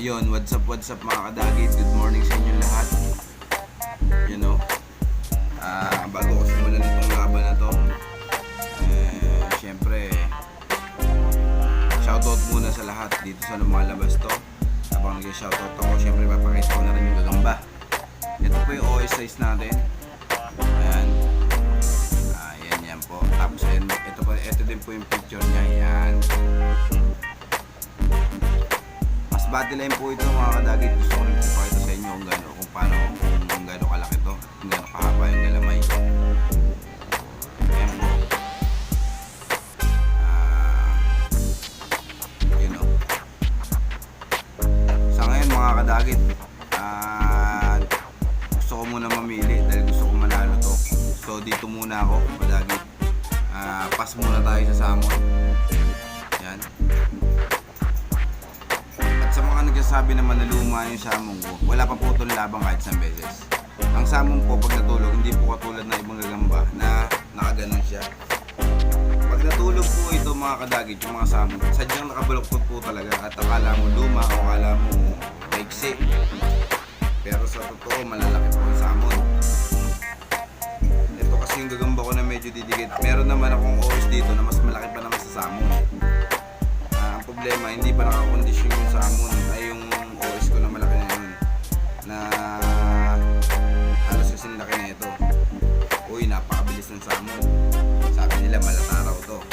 Ayun, what's up mga kadagit. Good morning sa inyo lahat. You know, bago ko simulan itong laban na to, syempre shoutout muna sa lahat dito sa lumalabas to. Habang nag-shoutout ako, syempre papakita ko na rin yung Gagamba. Ito po yung OS size natin. Ayan. Yan po. Tapos ito din po yung picture niya. Ayan. Masbate line po ito mga kadagit. Gusto ko rin po pakita sa inyo kung gaano kalaki to, kung gaano kahaba yung galamay. Ayan po. You know. Sa ngayon mga kadagit, gusto ko muna mamili dahil gusto ko manalo to. So dito muna ako kadagit. Pass muna tayo sa Samon. Yan. Sa mga nagsasabi naman na luma yung Samon ko, wala pa po itong labang kahit isang beses. Ang Samon po pag natulog, hindi po katulad ng ibang Gagamba na nakaganon siya. Pag natulog po ito mga kadagit, yung mga Samon, sadyang nakabaloktot po talaga at akala mo luma o akala mo maiksi. Pero sa totoo, malalaki po ang Samon. Ito kasi yung Gagamba ko na medyo didikit. Meron naman akong OS dito na mas malaki pa naman sa Samon. Ang problema, hindi pa nakakondisyon yung Samon ay yung OS ko na malaki na yun na halos kasing laki na ito. Uy, napakabilis ng Samon. Sabi nila malataraw to.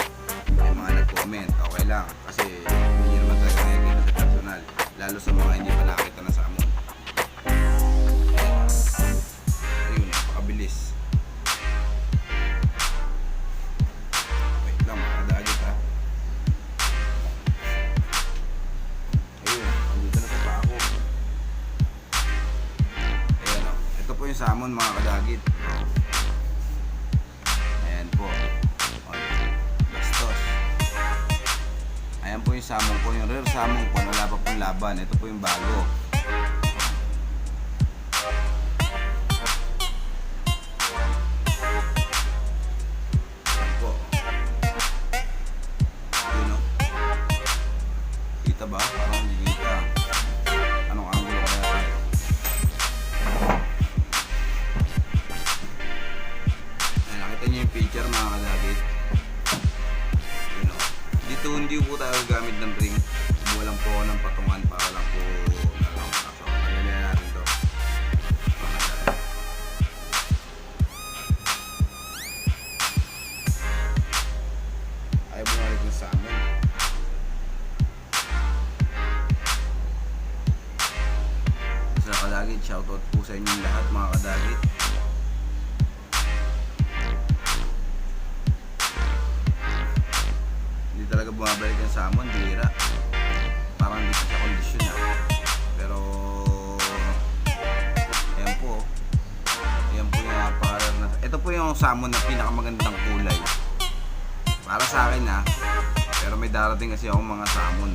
May mga nag-comment, okay lang kasi hindi naman talaga nakikita sa personal, lalo sa mga hindi pa nakakita na Samon. Ayun, napakabilis. Wait lang mga kadagit ha. Yung Samon mga kadagit. Ayan po. Bastos. Ayan po yung Samon ko. Yung rare Samon ko, wala pa pong laban. Ito po yung bago. Ayan po. Yun o. Kita ba? Parang hindi kita. Anong angulo kaya tayo? Yung picture mga kadagit, you know, dito hindi po tayo gamit ng ring. Kumuha lang po ako ng patungan para lang po so paglalagyan natin to. Ayaw mo nalit ng Samon. Sa kadagit, shoutout po sa inyong lahat mga kadagit. Talaga bumabalik yung Samon, bihira. Parang hindi pa sa kondisyon na. Pero ayan po. Ayan po yung parada na. Ito po yung Samon na pinakamagandang kulay para sa akin ha. Pero may darating kasi akong mga Samon.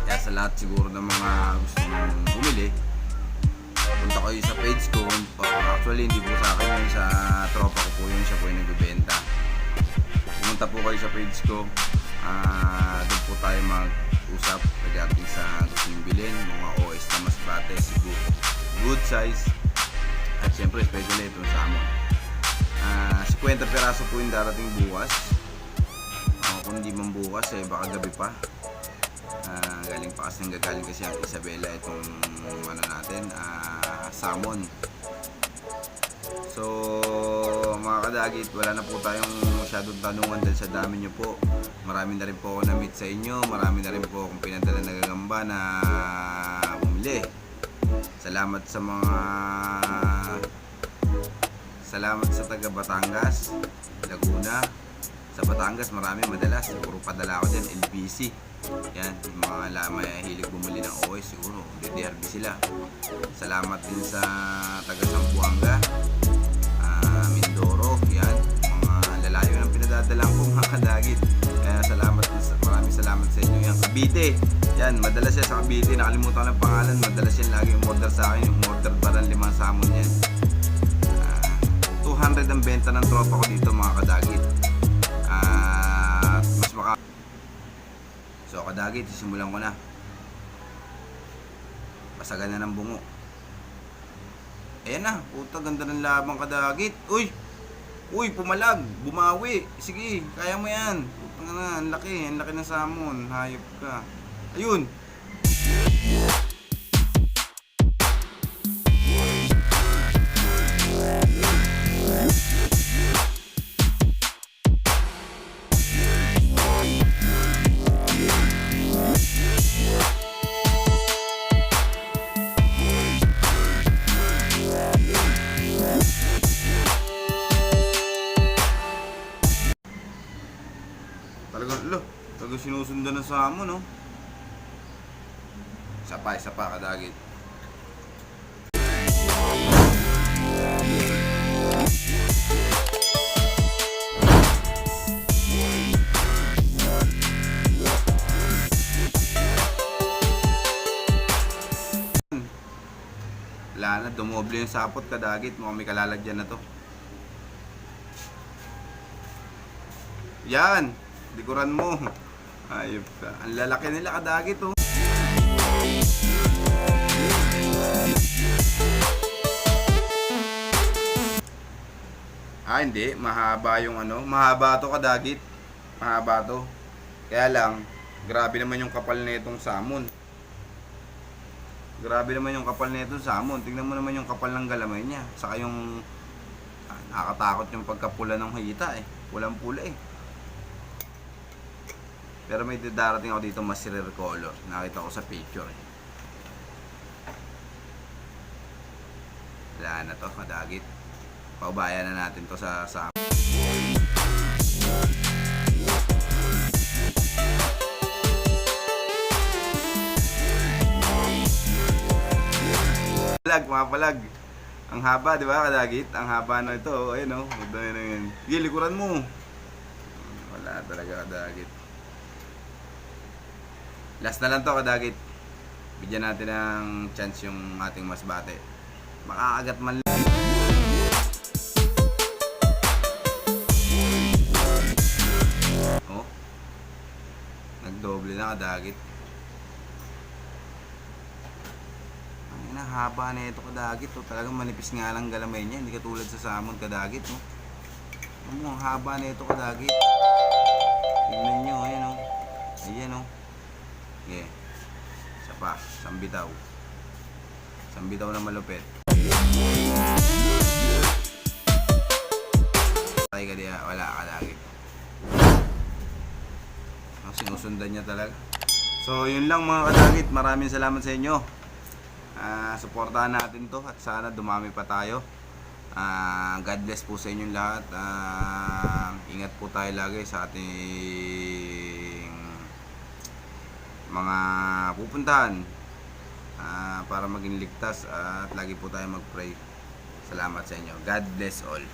Kaya sa lahat siguro ng mga gusto mong bumili, punta kayo sa page ko. Actually hindi po sa akin yun, sa tropa ko po yun. Siya po yung nagbibenta. Pumunta po kayo sa page ko. Doon po tayo mag-usap regarding sa gusto niyong bilhin, mga OS na Masbate, good size, at syempre especially itong Samon. 50 piraso po yung darating bukas. Kung hindi man bukas baka gabi pa. Galing pa kasi gagaling kasi ang Isabela itong ano natin, Samon. So mga kadagit, wala na po tayong masyadong tanungan dahil sa dami nyo po. Marami na rin po ako na-meet sa inyo. Marami na rin po akong pinadala na Gagamba na bumili. Salamat sa taga Batangas, Laguna. Sa Batangas marami madalas. Puro padala ako dyan, LBC. Yan, yung mga hilig bumili ng OS siguro, DDRB sila. Salamat din sa taga Zamboanga, Mindoro, yan, mga lalayo ng pinadadala ko mga kadagit. Kaya maraming salamat sa inyo. Yan, Cavite, yan, madalas siya sa Cavite, nakalimutan ko ng pangalan, madalas yan lagi yung order sa akin, yung order parang 5 Samon yan. 200 ang benta ng tropa ko dito mga kadagit. So kadagit, sisimulan ko na. Pasagan na ng bungo. Ayan na, puta, ganda ng labang kadagit. Uy! Uy, pumalag, bumawi. Sige, kaya mo yan. Puta na, ang laki ng salmon. Hayop ka. Ayun. Talagang sinusundan ng salmon, no? Isa pa kadagit. Wala na, dumoble yung sapot kadagit. Mukhang may kalalagyan na to. Yan! Likuran mo. Ayop ka. Ang lalaki nila kadagit, oh. Hindi. Mahaba yung ano. Mahaba to kadagit. Mahaba to. Kaya lang, grabe naman yung kapal na itong salmon. Grabe naman yung kapal na itong salmon. Tingnan mo naman yung kapal ng galamay niya. Saka yung nakakatakot yung pagkapula ng hita, eh. Pulang pula, eh. Pero may darating ako dito mas rare color. Nakita ko sa picture, eh. Wala na to, kadagit. Paubayan na natin to sa mapalag. Ang haba, di ba, kadagit? Ang haba na ito, ayun, oh. Magdami na yan. Likuran mo. Wala talaga, kadagit. Last na lang to, kadagit. Bigyan natin ng chance yung ating masbate. Makakagat man lang. Oh. Nagdoble na, kadagit. Ang haba na ito, kadagit. Oh. Talagang manipis nga lang galamay niya. Hindi katulad sa salmon, kadagit. Oh. Ang haba na ito, kadagit. Tignan nyo, ayan, oh. Ayan, oh. Okay. Isa pa, sambitaw. Sambitaw na malupit. Patay ka diya, wala kadagit. Sinusundan niya talaga. So, yun lang mga kadagit. Maraming salamat sa inyo. Suportahan natin to at sana dumami pa tayo. God bless po sa inyong lahat. Ingat po tayo lagi sa ating mga pupuntahan para maging ligtas at lagi po tayo mag-pray. Salamat sa inyo. God bless all.